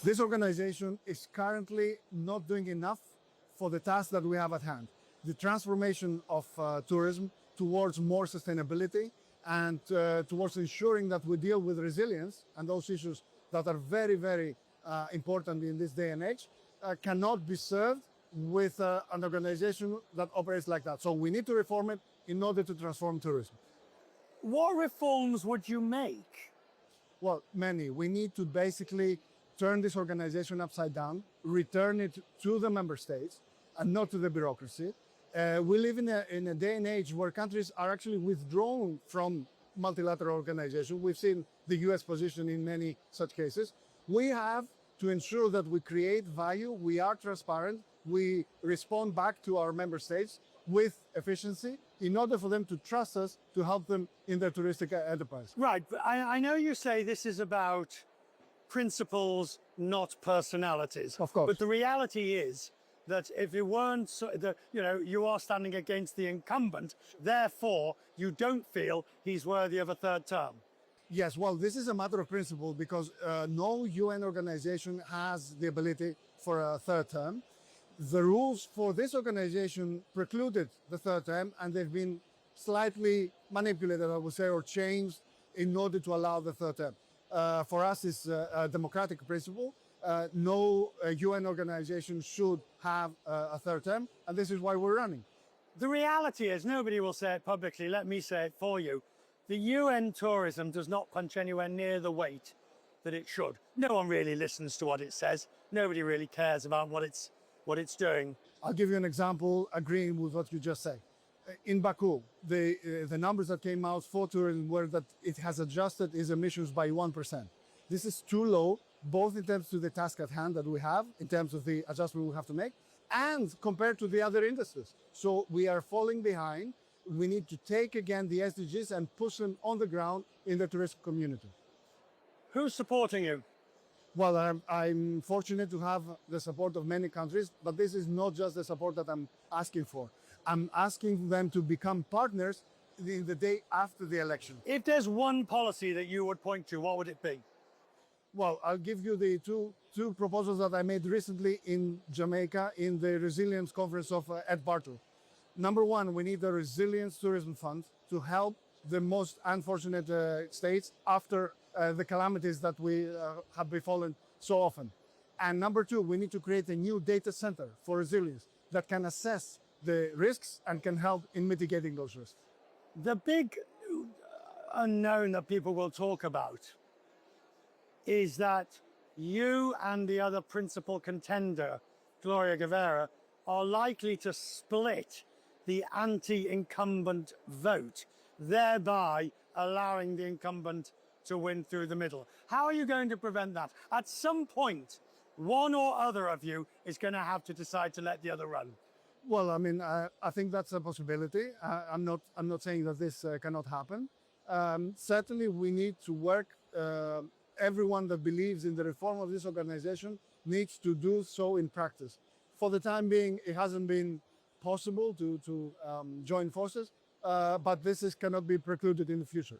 This organization is currently not doing enough for the task that we have at hand. The transformation of tourism towards more sustainability and towards ensuring that we deal with resilience and those issues that are very, very important in this day and age cannot be served with an organization that operates like that. So we need to reform it in order to transform tourism. What reforms would you make? Well, many. We need to basically turn this organization upside down, return it to the member states and not to the bureaucracy. We live in a day and age where countries are actually withdrawn from multilateral organizations. We've seen the US position in many such cases. We have to ensure that we create value, we are transparent, we respond back to our member states with efficiency in order for them to trust us to help them in their touristic enterprise. Right, but I know you say this is about principles, not personalities. Of course. But the reality is that if it weren't, you are standing against the incumbent, therefore you don't feel he's worthy of a third term. Yes, well, this is a matter of principle because no UN organization has the ability for a third term. The rules for this organization precluded the third term, and they've been slightly manipulated, I would say, or changed in order to allow the third term. For us, it's a democratic principle. No UN organization should have a third term, and this is why we're running. The reality is, nobody will say it publicly, let me say it for you. The UN tourism does not punch anywhere near the weight that it should. No one really listens to what it says. Nobody really cares about what it's doing. I'll give you an example agreeing with what you just said. In Baku, the numbers that came out for tourism were that it has adjusted its emissions by 1%. This is too low, both in terms of the task at hand that we have, in terms of the adjustment we have to make, and compared to the other industries. So we are falling behind. We need to take again the SDGs and push them on the ground in the tourist community. Who's supporting you? Well, I'm fortunate to have the support of many countries, but this is not just the support that I'm asking for. I'm asking them to become partners in the day after the election. If there's one policy that you would point to, what would it be? Well, I'll give you the two proposals that I made recently in Jamaica in the Resilience Conference of Ed Bartle. Number one, we need a resilience tourism fund to help the most unfortunate states after the calamities that we have befallen so often. And number two, we need to create a new data center for resilience that can assess the risks and can help in mitigating those risks. The big unknown that people will talk about is that you and the other principal contender, Gloria Guevara, are likely to split the anti-incumbent vote, thereby allowing the incumbent to win through the middle. How are you going to prevent that? At some point, one or other of you is going to have to decide to let the other run. Well, I mean, I think that's a possibility. I'm not saying that this cannot happen. Certainly, we need to work. Everyone that believes in the reform of this organization needs to do so in practice. For the time being, it hasn't been possible to join forces, but this cannot be precluded in the future.